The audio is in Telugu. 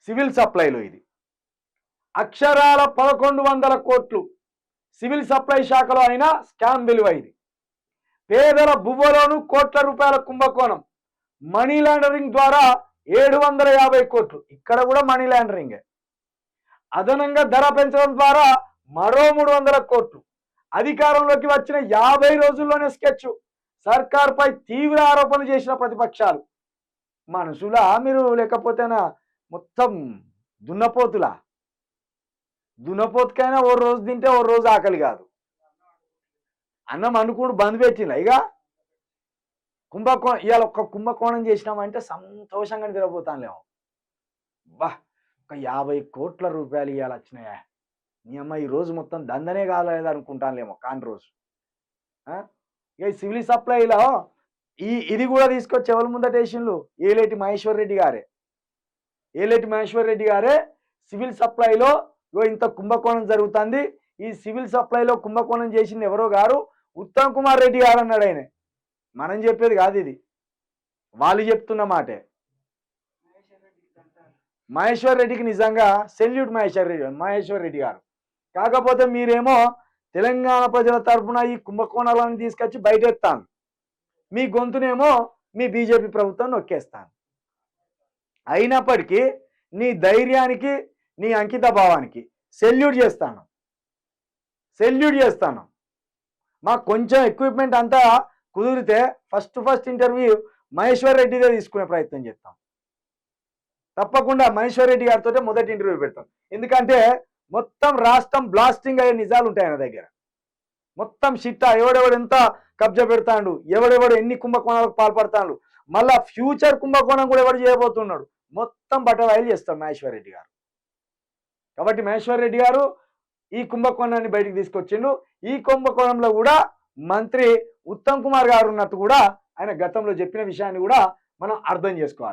సివిల్ సప్లైలో ఇది అక్షరాల 1100 కోట్లు సివిల్ సప్లై శాఖలో అయినా స్కామ్ విలువ ఇది. పేదల బువ్వలోను కోట్ల రూపాయల కుంభకోణం, మనీ లాండరింగ్ ద్వారా 750 కోట్లు, ఇక్కడ కూడా మనీ లాండరింగే. అదనంగా ధర పెంచడం ద్వారా మరో 300 కోట్లు. అధికారంలోకి వచ్చిన 50 రోజుల్లోనే స్కెచ్. సర్కార్పై తీవ్ర ఆరోపణలు చేసిన ప్రతిపక్షాలు. మనుషులా మీరు లేకపోతేనా మొత్తం దున్నపోతులా? దున్నపోతుకైనా ఓ రోజు తింటే ఓ రోజు ఆకలి కాదు. అన్నం అనుకుడు బంద్ పెట్టిన ఇక కుంభకోణం. ఇవాళ ఒక్క కుంభకోణం చేసినామంటే సంతోషంగా నిద్రపోతానులేమో. బా, ఒక 50 కోట్ల రూపాయలు ఇవాళ వచ్చినాయా, నీ అమ్మ ఈ రోజు మొత్తం దందనే కాలేదు అనుకుంటానులేమో కాని రోజు. ఇక సివిల్ సప్లైలో ఇది కూడా తీసుకొచ్చి ఎవరి ముందట వేసిండ్రు? ఏలేటి మహేశ్వర్ రెడ్డి గారే సివిల్ సప్లైలో ఇంత కుంభకోణం జరుగుతుంది, ఈ సివిల్ సప్లైలో కుంభకోణం చేసింది ఎవరో గారు ఉత్తమ్ కుమార్ రెడ్డి గారు అన్నాడు. ఆయన మనం చెప్పేది కాదు, ఇది వాళ్ళు చెప్తున్న మాటే. మహేశ్వర్ రెడ్డికి నిజంగా సెల్యూట్ మహేశ్వర్ రెడ్డి గారు. కాకపోతే మీరేమో తెలంగాణ ప్రజల తరఫున ఈ కుంభకోణాలను తీసుకొచ్చి బయటెత్తాను, మీ గొంతునేమో మీ బీజేపీ ప్రభుత్వం నొక్కేస్తాను. అయినప్పటికీ నీ ధైర్యానికి నీ అంకిత భావానికి సెల్యూట్ చేస్తాను. మాకు కొంచెం ఎక్విప్మెంట్ అంతా కుదిరితే ఫస్ట్ ఇంటర్వ్యూ మహేశ్వర్ రెడ్డిదే తీసుకునే ప్రయత్నం చేస్తాం. తప్పకుండా మహేశ్వర్ రెడ్డి గారితో మొదటి ఇంటర్వ్యూ పెడతాం. ఎందుకంటే మొత్తం రాష్ట్రం బ్లాస్టింగ్ అయ్యే నిజాలు ఉంటాయి ఆయన దగ్గర. మొత్తం షిట్టా, ఎవడెవడు ఎంత కబ్జా పెడతాడు, ఎవడెవడు ఎన్ని కుంభకోణాలకు పాల్పడతాడు, మళ్ళా ఫ్యూచర్ కుంభకోణం కూడా ఎవడు చేయబోతున్నాడు, మొత్తం బట్టవాయిలు చేస్తాడు మహేశ్వర్ రెడ్డి గారు. కాబట్టి మహేశ్వర్ రెడ్డి గారు ఈ కుంభకోణాన్ని బయటికి తీసుకొచ్చిండు. ఈ కుంభకోణంలో కూడా మంత్రి ఉత్తమ్ కుమార్ గారు ఉన్నట్టు కూడా ఆయన గతంలో చెప్పిన విషయాన్ని కూడా మనం అర్థం చేసుకోవాలి.